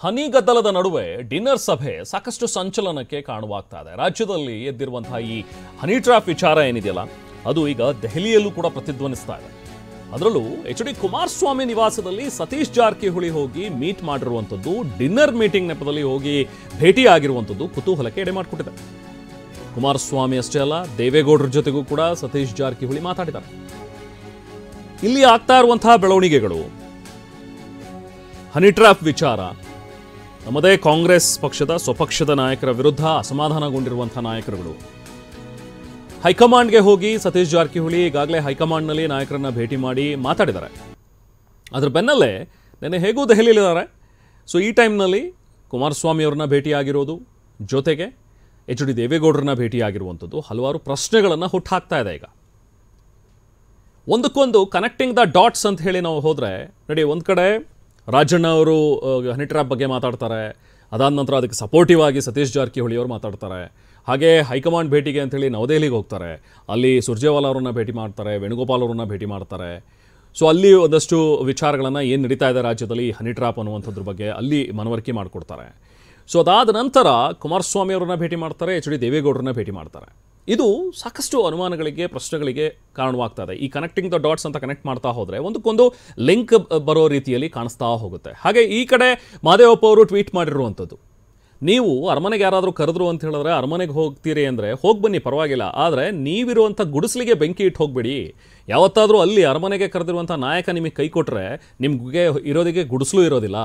ಹನಿಗದ್ದಲದ ನಡುವೆ ಡಿನ್ನರ್ ಸಭೆ ಸಾಕಷ್ಟು ಸಂಚಲನಕ್ಕೆ ಕಾರಣವಾಗ್ತಾ ಇದೆ. ರಾಜ್ಯದಲ್ಲಿ ಎದ್ದಿರುವಂತಹ ಈ ಹನಿ ಟ್ರ್ಯಾಪ್ ವಿಚಾರ ಏನಿದೆಯಲ್ಲ, ಅದು ಈಗ ದೆಹಲಿಯಲ್ಲೂ ಕೂಡ ಪ್ರತಿಧ್ವನಿಸ್ತಾ ಇದೆ. ಅದರಲ್ಲೂ ಎಚ್ ಡಿ ಕುಮಾರಸ್ವಾಮಿ ನಿವಾಸದಲ್ಲಿ ಸತೀಶ್ ಜಾರಕಿಹೊಳಿ ಹೋಗಿ ಮೀಟ್ ಮಾಡಿರುವಂಥದ್ದು, ಡಿನ್ನರ್ ಮೀಟಿಂಗ್ ನೆಪದಲ್ಲಿ ಹೋಗಿ ಭೇಟಿ ಆಗಿರುವಂಥದ್ದು ಕುತೂಹಲಕ್ಕೆ ಎಡೆ ಮಾಡಿಕೊಟ್ಟಿದೆ. ಕುಮಾರಸ್ವಾಮಿ ಅಷ್ಟೇ ಅಲ್ಲ, ದೇವೇಗೌಡರ ಜೊತೆಗೂ ಕೂಡ ಸತೀಶ್ ಜಾರಕಿಹೊಳಿ ಮಾತಾಡಿದ್ದಾರೆ. ಇಲ್ಲಿ ಆಗ್ತಾ ಇರುವಂತಹ ಬೆಳವಣಿಗೆಗಳು, ಹನಿ ಟ್ರ್ಯಾಪ್ ವಿಚಾರ, ನಮ್ಮದೇ ಕಾಂಗ್ರೆಸ್ ಪಕ್ಷದ ಸ್ವಪಕ್ಷದ ನಾಯಕರ ವಿರುದ್ಧ ಅಸಮಾಧಾನಗೊಂಡಿರುವಂತಹ ನಾಯಕರುಗಳು ಹೈಕಮಾಂಡ್ಗೆ ಹೋಗಿ ಸತೀಶ್ ಜಾರಕಿಹೊಳಿ ಈಗಾಗಲೇ ಹೈಕಮಾಂಡ್ನಲ್ಲಿ ನಾಯಕರನ್ನ ಭೇಟಿ ಮಾಡಿ ಮಾತಾಡಿದ್ದಾರೆ. ಅದರ ಬೆನ್ನಲ್ಲೇ ನೆನ್ನೆ ಹೇಗೂ ದೆಹಲಿಯಲ್ಲಿದ್ದಾರೆ. ಸೊ ಈ ಟೈಮ್ನಲ್ಲಿ ಕುಮಾರಸ್ವಾಮಿ ಅವ್ರನ್ನ ಭೇಟಿಯಾಗಿರೋದು, ಜೊತೆಗೆ ಎಚ್ ಡಿ ದೇವೇಗೌಡರನ್ನ ಭೇಟಿಯಾಗಿರುವಂಥದ್ದು ಹಲವಾರು ಪ್ರಶ್ನೆಗಳನ್ನು ಹುಟ್ಟಾಕ್ತಾ ಇದೆ. ಈಗ ಒಂದಕ್ಕೊಂದು ಕನೆಕ್ಟಿಂಗ್ ದ ಡಾಟ್ಸ್ ಅಂತ ಹೇಳಿ ನಾವು ಹೋದರೆ ನೋಡಿ, ಒಂದು ಕಡೆ ರಾಜಣ್ಣ ಅವರು ಹನಿ ಟ್ರ್ಯಾಪ್ ಬಗ್ಗೆ ಮಾತಾಡ್ತಾರೆ, ಅದಾದ ನಂತರ ಅದಕ್ಕೆ ಸಪೋರ್ಟಿವ್ ಆಗಿ ಸತೀಶ್ ಜಾರಕಿಹೊಳಿ ಅವರು ಮಾತಾಡ್ತಾರೆ. ಹಾಗೆ ಹೈಕಮಾಂಡ್ ಭೇಟಿಗೆ ಅಂಥೇಳಿ ನವದೆಹಲಿಗೆ ಹೋಗ್ತಾರೆ, ಅಲ್ಲಿ ಸುರ್ಜೇವಾಲಾ ಅವರನ್ನ ಭೇಟಿ ಮಾಡ್ತಾರೆ, ವೇಣುಗೋಪಾಲ್ ಅವರನ್ನ ಭೇಟಿ ಮಾಡ್ತಾರೆ. ಸೊ ಅಲ್ಲಿ ಒಂದಷ್ಟು ವಿಚಾರಗಳನ್ನು ಏನು ನಡೀತಾ ಇದೆ ರಾಜ್ಯದಲ್ಲಿ ಹನಿ ಟ್ರ್ಯಾಪ್ ಅನ್ನುವಂಥದ್ರ ಬಗ್ಗೆ ಅಲ್ಲಿ ಮನವರಿಕೆ ಮಾಡಿಕೊಡ್ತಾರೆ. ಸೊ ಅದಾದ ನಂತರ ಕುಮಾರಸ್ವಾಮಿ ಅವರನ್ನ ಭೇಟಿ ಮಾಡ್ತಾರೆ, ಎಚ್ ಡಿ ದೇವೇಗೌಡರನ್ನ ಭೇಟಿ ಮಾಡ್ತಾರೆ. ಇದು ಸಾಕಷ್ಟು ಅನುಮಾನಗಳಿಗೆ, ಪ್ರಶ್ನೆಗಳಿಗೆ ಕಾರಣವಾಗ್ತಾ ಇದೆ. ಈ ಕನೆಕ್ಟಿಂಗ್ ದ ಡಾಟ್ಸ್ ಅಂತ ಕನೆಕ್ಟ್ ಮಾಡ್ತಾ ಹೋದರೆ ಒಂದಕ್ಕೊಂದು ಲಿಂಕ್ ಬರೋ ರೀತಿಯಲ್ಲಿ ಕಾಣಿಸ್ತಾ ಹೋಗುತ್ತೆ. ಹಾಗೆ ಈ ಕಡೆ ಮಹದೇವಪ್ಪ ಅವರು ಟ್ವೀಟ್ ಮಾಡಿರುವಂಥದ್ದು, ನೀವು ಅರಮನೆಗೆ ಯಾರಾದರೂ ಕರೆದ್ರು ಅಂತ ಹೇಳಿದ್ರೆ ಅರಮನೆಗೆ ಹೋಗ್ತೀರಿ ಅಂದರೆ ಹೋಗಿ ಬನ್ನಿ, ಪರವಾಗಿಲ್ಲ, ಆದರೆ ನೀವಿರುವಂಥ ಗುಡಿಸಲಿಗೆ ಬೆಂಕಿ ಇಟ್ಟು ಹೋಗಬೇಡಿ. ಯಾವತ್ತಾದರೂ ಅಲ್ಲಿ ಅರಮನೆಗೆ ಕರೆದಿರುವಂಥ ನಾಯಕ ನಿಮಗೆ ಕೈ ಕೊಟ್ಟರೆ ನಿಮಗೆ ಇರೋದಿಗೆ ಗುಡಿಸಲು ಇರೋದಿಲ್ಲ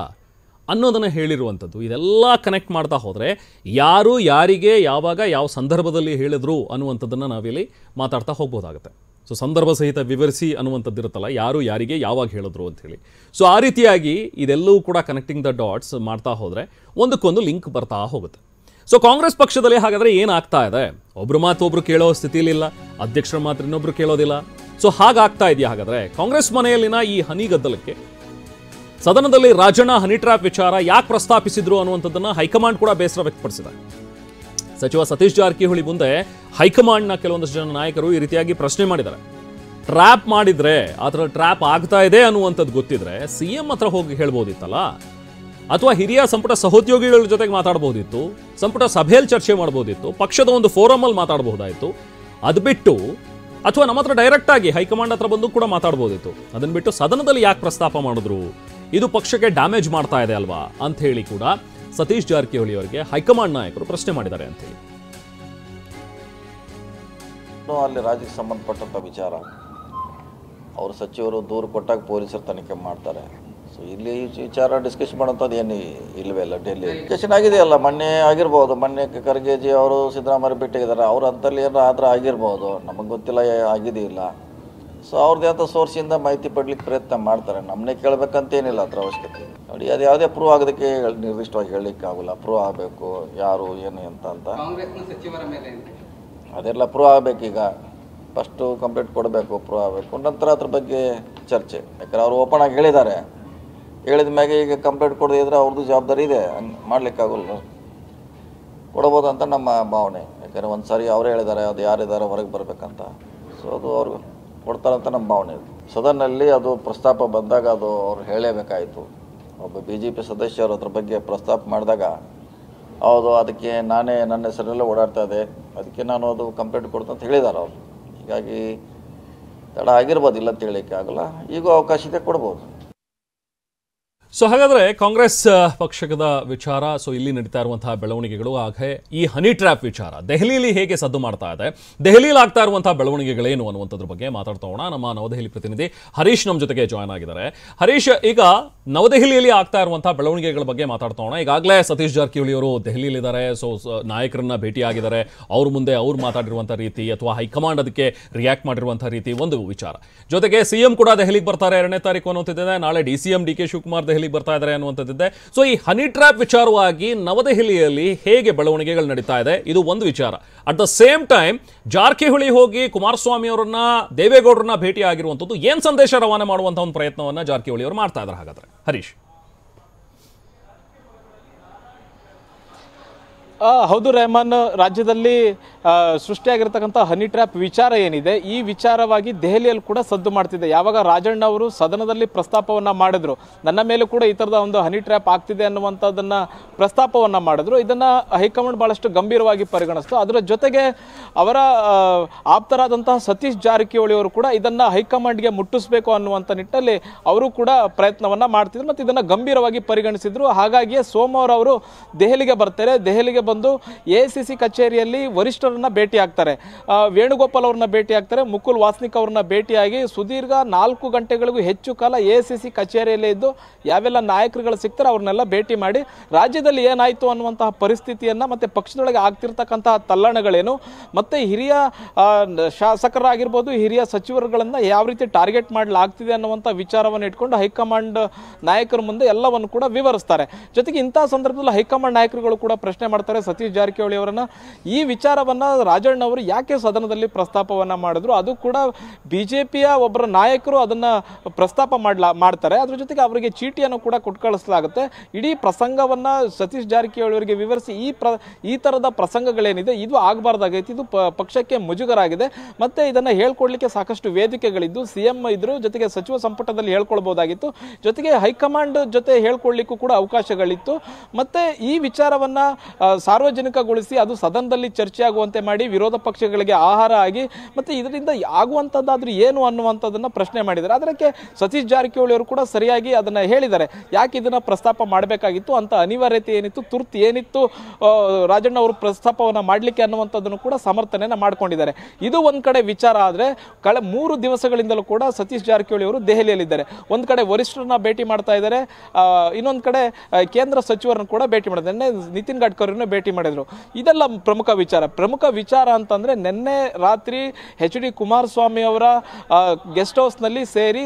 ಅನ್ನೋದನ್ನು ಹೇಳಿರುವಂಥದ್ದು. ಇದೆಲ್ಲ ಕನೆಕ್ಟ್ ಮಾಡ್ತಾ ಹೋದರೆ ಯಾರು ಯಾರಿಗೆ ಯಾವಾಗ ಯಾವ ಸಂದರ್ಭದಲ್ಲಿ ಹೇಳಿದ್ರು ಅನ್ನುವಂಥದ್ದನ್ನು ನಾವಿಲ್ಲಿ ಮಾತಾಡ್ತಾ ಹೋಗ್ಬೋದಾಗುತ್ತೆ. ಸೊ ಸಂದರ್ಭ ಸಹಿತ ವಿವರಿಸಿ ಅನ್ನುವಂಥದ್ದು ಇರುತ್ತಲ್ಲ, ಯಾರು ಯಾರಿಗೆ ಯಾವಾಗ ಹೇಳಿದ್ರು ಅಂಥೇಳಿ. ಸೊ ಆ ರೀತಿಯಾಗಿ ಇದೆಲ್ಲವೂ ಕೂಡ ಕನೆಕ್ಟಿಂಗ್ ದ ಡಾಟ್ಸ್ ಮಾಡ್ತಾ ಹೋದರೆ ಒಂದಕ್ಕೊಂದು ಲಿಂಕ್ ಬರ್ತಾ ಹೋಗುತ್ತೆ. ಸೊ ಕಾಂಗ್ರೆಸ್ ಪಕ್ಷದಲ್ಲಿ ಹಾಗಾದರೆ ಏನಾಗ್ತಾ ಇದೆ? ಒಬ್ಬರು ಮಾತು ಒಬ್ಬರು ಕೇಳೋ ಸ್ಥಿತಿಲಿಲ್ಲ, ಅಧ್ಯಕ್ಷರ ಮಾತ್ರ ಇನ್ನೊಬ್ರು ಕೇಳೋದಿಲ್ಲ. ಸೊ ಹಾಗಾಗ್ತಾ ಇದೆಯಾ ಹಾಗಾದರೆ ಕಾಂಗ್ರೆಸ್ ಮನೆಯಲ್ಲಿನ ಈ ಹನಿಗದ್ದಲಕ್ಕೆ? ಸದನದಲ್ಲಿ ರಾಜಣ್ಣ ಹನಿ ಟ್ರ್ಯಾಪ್ ವಿಚಾರ ಯಾಕೆ ಪ್ರಸ್ತಾಪಿಸಿದ್ರು ಅನ್ನುವಂಥದ್ದನ್ನು ಹೈಕಮಾಂಡ್ ಕೂಡ ಬೇಸರ ವ್ಯಕ್ತಪಡಿಸಿದೆ. ಸಚಿವ ಸತೀಶ್ ಜಾರಕಿಹೊಳಿ ಮುಂದೆ ಹೈಕಮಾಂಡ್ನ ಕೆಲವೊಂದಷ್ಟು ಜನ ನಾಯಕರು ಈ ರೀತಿಯಾಗಿ ಪ್ರಶ್ನೆ ಮಾಡಿದ್ದಾರೆ. ಟ್ರ್ಯಾಪ್ ಮಾಡಿದ್ರೆ, ಆ ಥರ ಟ್ರ್ಯಾಪ್ ಆಗ್ತಾ ಇದೆ ಅನ್ನುವಂಥದ್ದು ಗೊತ್ತಿದ್ರೆ ಸಿಎಂ ಹತ್ರ ಹೋಗಿ ಹೇಳ್ಬೋದಿತ್ತಲ್ಲ, ಅಥವಾ ಹಿರಿಯ ಸಂಪುಟ ಸಹೋದ್ಯೋಗಿಗಳ ಜೊತೆಗೆ ಮಾತಾಡ್ಬೋದಿತ್ತು, ಸಂಪುಟ ಸಭೆಯಲ್ಲಿ ಚರ್ಚೆ ಮಾಡ್ಬೋದಿತ್ತು, ಪಕ್ಷದ ಒಂದು ಫೋರಮಲ್ಲಿ ಮಾತಾಡ್ಬೋದಾಯಿತು. ಅದು ಬಿಟ್ಟು ಅಥವಾ ನಮ್ಮ ಹತ್ರ ಡೈರೆಕ್ಟ್ ಆಗಿ ಹೈಕಮಾಂಡ್ ಹತ್ರ ಬಂದು ಕೂಡ ಮಾತಾಡ್ಬೋದಿತ್ತು. ಅದನ್ನು ಬಿಟ್ಟು ಸದನದಲ್ಲಿ ಯಾಕೆ ಪ್ರಸ್ತಾಪ ಮಾಡಿದ್ರು? ಇದು ಪಕ್ಷಕ್ಕೆ ಡ್ಯಾಮೇಜ್ ಮಾಡ್ತಾ ಇದೆ ಅಲ್ವಾ ಅಂತ ಹೇಳಿ ಕೂಡ ಸತೀಶ್ ಜಾರಕಿಹೊಳಿ ಅವರಿಗೆ ಹೈಕಮಾಂಡ್ ನಾಯಕರು ಪ್ರಶ್ನೆ ಮಾಡಿದ್ದಾರೆ ಅಂತ ಹೇಳಿ. ಅಲ್ಲಿ ರಾಜ್ಯಕ್ಕೆ ಸಂಬಂಧಪಟ್ಟಂಥ ವಿಚಾರ, ಅವರು ಸಚಿವರು ದೂರು ಕೊಟ್ಟಾಗ ಪೊಲೀಸರು ತನಿಖೆ ಮಾಡ್ತಾರೆ. ಸೊ ಇಲ್ಲಿ ವಿಚಾರ ಡಿಸ್ಕಸ್ ಮಾಡೋಂಥದ್ದು ಏನು ಇಲ್ಲವೇ ಇಲ್ಲ. ಡೆಲ್ಲಿ ಡಿಸ್ಕಷನ್ ಆಗಿದೆಯಲ್ಲ, ಮೊನ್ನೆ ಆಗಿರ್ಬೋದು, ಮೊನ್ನೆ ಖರ್ಗೆಜಿ ಅವರು ಸಿದ್ದರಾಮಯ್ಯ ಭೇಟಿಯಾಗಿದ್ದಾರೆ, ಅವ್ರ ಅಂತಲ್ಲಿ ಏನೋ ಆದ್ರೆ ಆಗಿರ್ಬೋದು, ನಮಗೆ ಗೊತ್ತಿಲ್ಲ, ಆಗಿದೆಯಿಲ್ಲ. ಸೊ ಅವ್ರದ್ದು ಅಂತ ಸೋರ್ಸಿಂದ ಮಾಹಿತಿ ಪಡ್ಲಿಕ್ಕೆ ಪ್ರಯತ್ನ ಮಾಡ್ತಾರೆ. ನಮ್ಮನ್ನೇ ಕೇಳಬೇಕಂತೇನಿಲ್ಲ ಅದ್ರ ಅವಶ್ಯಕತೆ. ನೋಡಿ, ಅದು ಯಾವುದೇ ಪ್ರೂವ್ ಆಗೋದಕ್ಕೆ ನಿರ್ದಿಷ್ಟವಾಗಿ ಹೇಳಲಿಕ್ಕೆ ಆಗೋಲ್ಲ. ಪ್ರೂವ್ ಆಗಬೇಕು ಯಾರು ಏನು ಅಂತ ಅದೆಲ್ಲ ಪ್ರೂವ್ ಆಗಬೇಕೀಗ. ಫಸ್ಟು ಕಂಪ್ಲೇಂಟ್ ಕೊಡಬೇಕು, ಪ್ರೂವ್ ಆಗಬೇಕು, ನಂತರ ಅದ್ರ ಬಗ್ಗೆ ಚರ್ಚೆ. ಯಾಕಂದ್ರೆ ಅವರು ಓಪನ್ ಆಗಿ ಹೇಳಿದ್ದಾರೆ. ಹೇಳಿದ ಮ್ಯಾಗೆ ಈಗ ಕಂಪ್ಲೇಂಟ್ ಕೊಡದೇ ಇದ್ರೆ ಅವ್ರದ್ದು ಜವಾಬ್ದಾರಿ ಇದೆ, ಮಾಡಲಿಕ್ಕಾಗಲ್ಲ, ಕೊಡ್ಬೋದು ಅಂತ ನಮ್ಮ ಭಾವನೆ. ಯಾಕಂದರೆ ಒಂದು ಸಾರಿ ಅವರೇ ಹೇಳಿದ್ದಾರೆ ಅದು ಯಾರಿದ್ದಾರೆ ಹೊರಗೆ ಬರಬೇಕಂತ. ಸೊ ಅದು ಅವರು ಕೊಡ್ತಾರಂತ ನಮ್ಮ ಭಾವನೆ ಇದೆ. ಸದನಲ್ಲಿ ಅದು ಪ್ರಸ್ತಾಪ ಬಂದಾಗ ಅದು ಅವ್ರು ಹೇಳಲೇಬೇಕಾಯಿತು. ಒಬ್ಬ BJP ಸದಸ್ಯರು ಅದ್ರ ಬಗ್ಗೆ ಪ್ರಸ್ತಾಪ ಮಾಡಿದಾಗ ಹೌದು ಅದಕ್ಕೆ ನಾನೇ ನನ್ನ ಹೆಸರಲ್ಲೇ ಓಡಾಡ್ತಾ ಇದೆ, ಅದಕ್ಕೆ ನಾನು ಅದು ಕಂಪ್ಲೇಂಟ್ ಕೊಡ್ತಾ ಅಂತ ಹೇಳಿದ್ದಾರೆ ಅವರು. ಹೀಗಾಗಿ ತಡ ಆಗಿರ್ಬೋದು, ಇಲ್ಲ ಅಂತ ಹೇಳಲಿಕ್ಕೆ ಆಗಲ್ಲ. ಈಗೂ ಅವಕಾಶ ಇದೆ, ಕೊಡ್ಬೋದು. ಸೊ ಹಾಗಾದರೆ ಕಾಂಗ್ರೆಸ್ ಪಕ್ಷದ ವಿಚಾರ, ಸೊ ಇಲ್ಲಿ ನಡೀತಾ ಇರುವಂತಹ ಬೆಳವಣಿಗೆಗಳು, ಹಾಗೆ ಈ ಹನಿ ಟ್ರ್ಯಾಪ್ ವಿಚಾರ ದೆಹಲಿಯಲ್ಲಿ ಹೇಗೆ ಸದ್ದು ಮಾಡ್ತಾ ಇದೆ, ದೆಹಲಿಯಲ್ಲಿ ಆಗ್ತಾ ಇರುವಂತಹ ಬೆಳವಣಿಗೆಗಳೇನು ಅನ್ನುವಂಥದ್ರ ಬಗ್ಗೆ ಮಾತಾಡ್ತಾ ಹೋಗೋಣ. ನಮ್ಮ ನವದೆಹಲಿ ಪ್ರತಿನಿಧಿ ಹರೀಶ್ ನಮ್ಮ ಜೊತೆಗೆ ಜಾಯ್ನ್ ಆಗಿದ್ದಾರೆ. ಹರೀಶ್, ಈಗ ನವದೆಹಲಿಯಲ್ಲಿ ಆಗ್ತಾ ಇರುವಂತಹ ಬೆಳವಣಿಗೆಗಳ ಬಗ್ಗೆ ಮಾತಾಡ್ತಾ ಹೋಗೋಣ. ಈಗಾಗಲೇ ಸತೀಶ್ ಜಾರಕಿಹೊಳಿ ಅವರು ದೆಹಲಿಯಲ್ಲಿದ್ದಾರೆ. ಸೊ ನಾಯಕರನ್ನ ಭೇಟಿಯಾಗಿದ್ದಾರೆ. ಅವ್ರ ಮುಂದೆ ಅವ್ರು ಮಾತಾಡಿರುವಂಥ ರೀತಿ ಅಥವಾ ಹೈಕಮಾಂಡ್ ಅದಕ್ಕೆ ರಿಯಾಕ್ಟ್ ಮಾಡಿರುವಂಥ ರೀತಿ ಒಂದು ವಿಚಾರ. ಜೊತೆಗೆ ಸಿಎಂ ಕೂಡ ದೆಹಲಿಗೆ ಬರ್ತಾರೆ 2ನೇ ತಾರೀಕು ಅನ್ನುವಂಥದ್ದಿದೆ. ನಾಳೆ DCM DK ಶಿವಕುಮಾರ್ ದೆಹಲಿಗೆ ಬರ್ತಾ ಇದ್ದಾರೆ ಅನ್ನುವಂಥದ್ದಿದೆ. ಸೊ ಈ ಹನಿ ಟ್ರ್ಯಾಪ್ ವಿಚಾರವಾಗಿ ನವದೆಹಲಿಯಲ್ಲಿ ಹೇಗೆ ಬೆಳವಣಿಗೆಗಳು ನಡೀತಾ ಇದೆ, ಇದು ಒಂದು ವಿಚಾರ. At the same time Jarkiholi ಹೋಗಿ ಕುಮಾರಸ್ವಾಮಿ ಅವರನ್ನ, ದೇವೇಗೌಡರನ್ನ ಭೇಟಿ ಆಗಿರುವಂಥದ್ದು ಏನ್ ಸಂದೇಶ ರವಾನೆ ಮಾಡುವಂತಹ ಒಂದು ಪ್ರಯತ್ನವನ್ನ ಜಾರಕಿಹೊಳಿ ಅವರು ಮಾಡ್ತಾ ಇದ್ದಾರೆ ಹಾಗಾದ್ರೆ? ಹರೀಶ್. ಹೌದು ರೆಹಮಾನ್, ರಾಜ್ಯದಲ್ಲಿ ಸೃಷ್ಟಿಯಾಗಿರ್ತಕ್ಕಂಥ ಹನಿ ಟ್ರ್ಯಾಪ್ ವಿಚಾರ ಏನಿದೆ, ಈ ವಿಚಾರವಾಗಿ ದೆಹಲಿಯಲ್ಲಿ ಕೂಡ ಸದ್ದು ಮಾಡ್ತಿದೆ. ಯಾವಾಗ ರಾಜಣ್ಣ ಅವರು ಸದನದಲ್ಲಿ ಪ್ರಸ್ತಾಪವನ್ನ ಮಾಡಿದ್ರು, ನನ್ನ ಮೇಲೆ ಕೂಡ ಈ ಥರದ ಒಂದು ಹನಿ ಟ್ರ್ಯಾಪ್ ಆಗ್ತಿದೆ ಅನ್ನುವಂಥದ್ದನ್ನ ಪ್ರಸ್ತಾಪವನ್ನ ಮಾಡಿದ್ರು, ಇದನ್ನ ಹೈಕಮಾಂಡ್ ಬಹಳಷ್ಟು ಗಂಭೀರವಾಗಿ ಪರಿಗಣಿಸ್ತು. ಅದರ ಜೊತೆಗೆ ಅವರ ಆಪ್ತರಾದಂತಹ ಸತೀಶ್ ಜಾರಕಿಹೊಳಿ ಅವರು ಕೂಡ ಇದನ್ನ ಹೈಕಮಾಂಡ್ಗೆ ಮುಟ್ಟಿಸಬೇಕು ಅನ್ನುವಂಥ ನಿಟ್ಟಿನಲ್ಲಿ ಅವರು ಕೂಡ ಪ್ರಯತ್ನವನ್ನ ಮಾಡ್ತಿದ್ರು ಮತ್ತು ಇದನ್ನ ಗಂಭೀರವಾಗಿ ಪರಿಗಣಿಸಿದ್ರು. ಹಾಗಾಗಿಯೇ ಸೋಮವಾರ ಅವರು ದೆಹಲಿಗೆ ಬರ್ತಾರೆ. ದೆಹಲಿಗೆ ಬಂದು ಎಐಸಿಸಿ ಕಚೇರಿಯಲ್ಲಿ ವರಿಷ್ಠರನ್ನ ಭೇಟಿ ಆಗ್ತಾರೆ. ವೇಣುಗೋಪಾಲ್ ಅವ್ರನ್ನ ಭೇಟಿ ಆಗ್ತಾರೆ, ಮುಕುಲ್ ವಾಸ್ನಿಕ್ ಅವ್ರನ್ನ ಭೇಟಿಯಾಗಿ ಸುದೀರ್ಘ 4 ಗಂಟೆಗಳಿಗೂ ಹೆಚ್ಚು ಕಾಲ ಎಐಸಿಸಿ ಕಚೇರಿಯಲ್ಲೇ ಇದ್ದು ಯಾವೆಲ್ಲ ನಾಯಕರುಗಳು ಸಿಗ್ತಾರೆ ಅವ್ರನ್ನೆಲ್ಲ ಭೇಟಿ ಮಾಡಿ ರಾಜ್ಯದಲ್ಲಿ ಏನಾಯ್ತು ಅನ್ನುವಂತಹ ಪರಿಸ್ಥಿತಿಯನ್ನ ಮತ್ತೆ ಪಕ್ಷದೊಳಗೆ ಆಗ್ತಿರ್ತಕ್ಕಂತಹ ತಲ್ಲಣಗಳೇನು ಮತ್ತೆ ಹಿರಿಯ ಶಾಸಕರಾಗಿರ್ಬೋದು, ಹಿರಿಯ ಸಚಿವರುಗಳನ್ನ ಯಾವ ರೀತಿ ಟಾರ್ಗೆಟ್ ಮಾಡಲಾಗ್ತಿದೆ ಅನ್ನುವಂಥ ವಿಚಾರವನ್ನು ಇಟ್ಕೊಂಡು ಹೈಕಮಾಂಡ್ ನಾಯಕರ ಮುಂದೆ ಎಲ್ಲವನ್ನು ಕೂಡ ವಿವರಿಸ್ತಾರೆ. ಜೊತೆಗೆ ಇಂತಹ ಸಂದರ್ಭದಲ್ಲಿ ಹೈಕಮಾಂಡ್ ನಾಯಕರುಗಳು ಕೂಡ ಪ್ರಶ್ನೆ ಮಾಡ್ತಾರೆ ಸತೀಶ್ ಜಾರಕಿಹೊಳಿ ಅವರನ್ನ, ಈ ವಿಚಾರವನ್ನ ರಾಜಣ್ಣ ಅವರು ಯಾಕೆ ಸದನದಲ್ಲಿ ಪ್ರಸ್ತಾಪವನ್ನ ಮಾಡಿದ್ರು, ಅದು ಕೂಡ ಬಿಜೆಪಿಯ ಒಬ್ಬರ ನಾಯಕರು ಅದನ್ನ ಪ್ರಸ್ತಾಪ ಮಾಡ್ತಾರೆ. ಅದ್ರ ಜೊತೆಗೆ ಅವರಿಗೆ ಚೀಟಿಯನ್ನು ಕೂಡ ಕೊಟ್ಟು ಕಳಿಸಲಾಗುತ್ತೆ. ಇಡೀ ಪ್ರಸಂಗವನ್ನ ಸತೀಶ್ ಜಾರಕಿಹೊಳಿ ಅವರಿಗೆ ವಿವರಿಸಿ ಈ ತರದ ಪ್ರಸಂಗಗಳೇನಿದೆ ಇದು ಆಗಬಾರ್ದಾಗೈತಿ, ಇದು ಪಕ್ಷಕ್ಕೆ ಮುಜುಗರ ಆಗಿದೆ, ಮತ್ತೆ ಇದನ್ನ ಹೇಳ್ಕೊಡ್ಲಿಕ್ಕೆ ಸಾಕಷ್ಟು ವೇದಿಕೆಗಳಿದ್ದು, ಸಿಎಂ ಇದ್ರು, ಜೊತೆಗೆ ಸಚಿವ ಸಂಪುಟದಲ್ಲಿ ಹೇಳ್ಕೊಳ್ಬಹುದಾಗಿತ್ತು, ಜೊತೆಗೆ ಹೈಕಮಾಂಡ್ ಜೊತೆ ಹೇಳ್ಕೊಳ್ಳಿಕ್ಕೂ ಕೂಡ ಅವಕಾಶಗಳಿತ್ತು. ಮತ್ತೆ ಈ ವಿಚಾರವನ್ನ ಸಾರ್ವಜನಿಕಗೊಳಿಸಿ ಅದು ಸದನದಲ್ಲಿ ಚರ್ಚೆ ಆಗುವಂತೆ ಮಾಡಿ ವಿರೋಧ ಪಕ್ಷಗಳಿಗೆ ಆಹಾರ ಆಗಿ ಮತ್ತೆ ಇದರಿಂದ ಆಗುವಂತದ್ದಾದ್ರೂ ಏನು ಅನ್ನುವಂಥದ್ದನ್ನ ಪ್ರಶ್ನೆ ಮಾಡಿದ್ದಾರೆ. ಅದಕ್ಕೆ ಸತೀಶ್ ಜಾರಕಿಹೊಳಿ ಅವರು ಕೂಡ ಸರಿಯಾಗಿ ಅದನ್ನ ಹೇಳಿದ್ದಾರೆ. ಯಾಕೆ ಇದನ್ನ ಪ್ರಸ್ತಾಪ ಮಾಡಬೇಕಾಗಿತ್ತು ಅಂತ ಅನಿವಾರ್ಯತೆ ಏನಿತ್ತು, ತುರ್ತು ಏನಿತ್ತು ರಾಜಣ್ಣ ಅವರು ಪ್ರಸ್ತಾಪವನ್ನ ಮಾಡ್ಲಿಕ್ಕೆ ಅನ್ನುವಂಥದ್ದನ್ನು ಕೂಡ ಸಮರ್ಥನೆಯನ್ನ ಮಾಡ್ಕೊಂಡಿದ್ದಾರೆ. ಇದು ಒಂದ್ ಕಡೆ ವಿಚಾರ ಆದ್ರೆ 3 ದಿವಸಗಳಿಂದಲೂ ಕೂಡ ಸತೀಶ್ ಜಾರಕಿಹೊಳಿ ಅವರು ದೆಹಲಿಯಲ್ಲಿದ್ದಾರೆ. ಒಂದ್ ಕಡೆ ವರಿಷ್ಠರನ್ನ ಭೇಟಿ ಮಾಡ್ತಾ ಇದ್ದಾರೆ, ಇನ್ನೊಂದು ಕಡೆ ಕೇಂದ್ರ ಸಚಿವರನ್ನು ಕೂಡ ಭೇಟಿ ಮಾಡಿದ್ದಾರೆ. ನಿನ್ನೆ ನಿತಿನ್ ಗಡ್ಕರಿಯನ್ನು ಭೇಟಿ ಮಾಡಿದ್ರು. ಇದೆಲ್ಲ ಪ್ರಮುಖ ವಿಚಾರ ಅಂತಂದ್ರೆ ನಿನ್ನೆ ರಾತ್ರಿ HD ಕುಮಾರಸ್ವಾಮಿ ಅವರ ಗೆಸ್ಟ್ ಹೌಸ್ ನಲ್ಲಿ ಸೇರಿ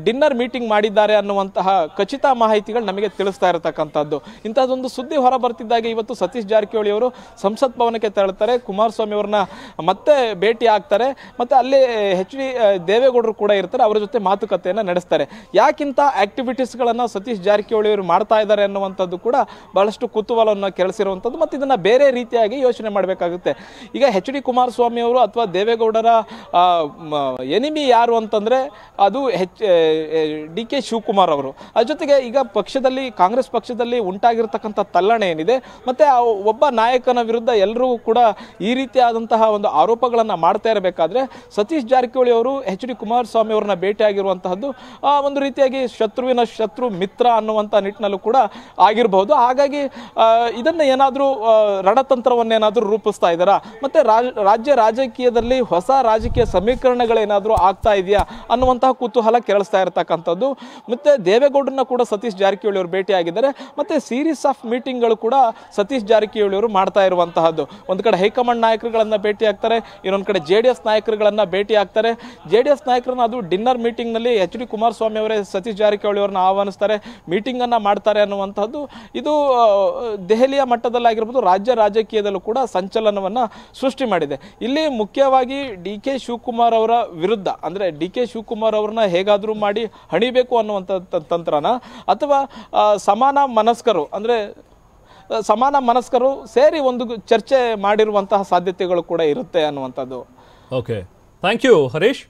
ಡಿನ್ನರ್ ಮೀಟಿಂಗ್ ಮಾಡಿದ್ದಾರೆ ಅನ್ನುವಂತಹ ಖಚಿತ ಮಾಹಿತಿಗಳು ನಮಗೆ ತಿಳಿಸ್ತಾ ಇರತಕ್ಕಂಥದ್ದು. ಇಂತಹದೊಂದು ಸುದ್ದಿ ಹೊರ ಬರ್ತಿದ್ದಾಗೆ ಇವತ್ತು ಸತೀಶ್ ಜಾರಕಿಹೊಳಿ ಅವರು ಸಂಸತ್ ಭವನಕ್ಕೆ ತೆರಳುತ್ತಾರೆ, ಕುಮಾರಸ್ವಾಮಿ ಅವರನ್ನ ಮತ್ತೆ ಭೇಟಿ ಆಗ್ತಾರೆ, ಮತ್ತೆ ಅಲ್ಲಿ HD ದೇವೇಗೌಡರು ಕೂಡ ಇರ್ತಾರೆ, ಅವರ ಜೊತೆ ಮಾತುಕತೆಯನ್ನ ನಡೆಸ್ತಾರೆ. ಯಾಕಿಂತ ಆಕ್ಟಿವಿಟೀಸ್ ಗಳನ್ನ ಸತೀಶ್ ಜಾರಕಿಹೊಳಿ ಅವರು ಮಾಡ್ತಾ ಇದ್ದಾರೆ ಅನ್ನುವಂಥದ್ದು ಕೂಡ ಬಹಳಷ್ಟು ಕುತೂಹಲವನ್ನು ಕೆರಳಿಸಿರುವಂಥದ್ದು. ಮತ್ತೆ ಇದನ್ನ ಬೇರೆ ರೀತಿಯಾಗಿ ಯೋಚನೆ ಮಾಡಬೇಕಾಗುತ್ತೆ. ಈಗ HD ಕುಮಾರಸ್ವಾಮಿ ಅವರು ಅಥವಾ ದೇವೇಗೌಡರ ಎನಿಮಿ ಯಾರು ಅಂತಂದ್ರೆ ಅದು DK ಶಿವಕುಮಾರ್ ಅವರು. ಅದ್ರ ಜೊತೆಗೆ ಈಗ ಪಕ್ಷದಲ್ಲಿ ಕಾಂಗ್ರೆಸ್ ಪಕ್ಷದಲ್ಲಿ ಉಂಟಾಗಿರ್ತಕ್ಕಂಥ ತಲ್ಲಣ ಏನಿದೆ, ಮತ್ತೆ ಒಬ್ಬ ನಾಯಕನ ವಿರುದ್ಧ ಎಲ್ಲರೂ ಕೂಡ ಈ ರೀತಿಯಾದಂತಹ ಒಂದು ಆರೋಪಗಳನ್ನ ಮಾಡ್ತಾ ಇರಬೇಕಾದ್ರೆ ಸತೀಶ್ ಜಾರಕಿಹೊಳಿ ಅವರು HD ಕುಮಾರಸ್ವಾಮಿ ಅವರನ್ನ ಭೇಟಿಯಾಗಿರುವಂತಹದ್ದು ಒಂದು ರೀತಿಯಾಗಿ ಶತ್ರುವಿನ ಶತ್ರು ಮಿತ್ರ ಅನ್ನುವಂಥ ನಿಟ್ಟಿನಲ್ಲೂ ಕೂಡ ಆಗಿರಬಹುದು. ಹಾಗಾಗಿ ಇದನ್ನ ಏನಾದರೂ ರಣತಂತ್ರವನ್ನೇನಾದರೂ ರೂಪಿಸ್ತಾ ಇದ್ದಾರಾ, ಮತ್ತೆ ರಾಜ್ಯ ರಾಜಕೀಯದಲ್ಲಿ ಹೊಸ ರಾಜಕೀಯ ಸಮೀಕರಣಗಳೇನಾದರೂ ಆಗ್ತಾ ಇದೆಯಾ ಅನ್ನುವಂತಹ ಕುತೂಹಲ ಕೆರಳಿಸ್ತಾ ಇರತಕ್ಕಂಥದ್ದು. ಮತ್ತೆ ದೇವೇಗೌಡರನ್ನ ಕೂಡ ಸತೀಶ್ ಜಾರಕಿಹೊಳಿ ಅವರು ಭೇಟಿಯಾಗಿದ್ದಾರೆ. ಮತ್ತೆ ಸೀರೀಸ್ ಆಫ್ ಮೀಟಿಂಗ್ಗಳು ಕೂಡ ಸತೀಶ್ ಜಾರಕಿಹೊಳಿ ಅವರು ಮಾಡ್ತಾ ಇರುವಂತಹದ್ದು. ಒಂದು ಕಡೆ ಹೈಕಮಾಂಡ್ ನಾಯಕರುಗಳನ್ನ ಭೇಟಿ ಆಗ್ತಾರೆ, ಇನ್ನೊಂದು ಕಡೆ JDS ನಾಯಕರುಗಳನ್ನ ಭೇಟಿ ಆಗ್ತಾರೆ. JDS ನಾಯಕರನ್ನ ಅದು ಡಿನ್ನರ್ ಮೀಟಿಂಗ್ ನಲ್ಲಿ HD ಕುಮಾರಸ್ವಾಮಿ ಅವರೇ ಸತೀಶ್ ಜಾರಕಿಹೊಳಿ ಅವರನ್ನ ಆಹ್ವಾನಿಸ್ತಾರೆ, ಮೀಟಿಂಗ್ ಅನ್ನ ಮಾಡ್ತಾರೆ ಅನ್ನುವಂಥದ್ದು ಇದು ದೆಹಲಿಯ ಮಟ್ಟದಲ್ಲಾಗಿರ್ಬೋದು, ರಾಜ್ಯ ರಾಜಕೀಯದಲ್ಲೂ ಕೂಡ ಸಂಚಲನವನ್ನ ಸೃಷ್ಟಿ ಮಾಡಿದೆ. ಇಲ್ಲಿ ಮುಖ್ಯವಾಗಿ DK ಶಿವಕುಮಾರ್ ಅವರ ವಿರುದ್ಧ ಅಂದ್ರೆ DK ಶಿವಕುಮಾರ್ ಅವ್ರನ್ನ ಹೇಗಾದ್ರೂ ಮಾಡಿ ಹಣಿಬೇಕು ಅನ್ನುವಂಥ ತಂತ್ರನ ಅಥವಾ ಸಮಾನ ಮನಸ್ಕರು ಸೇರಿ ಒಂದು ಚರ್ಚೆ ಮಾಡಿರುವಂತಹ ಸಾಧ್ಯತೆಗಳು ಕೂಡ ಇರುತ್ತೆ ಅನ್ನುವಂಥದ್ದು. Okay, thank you Harish.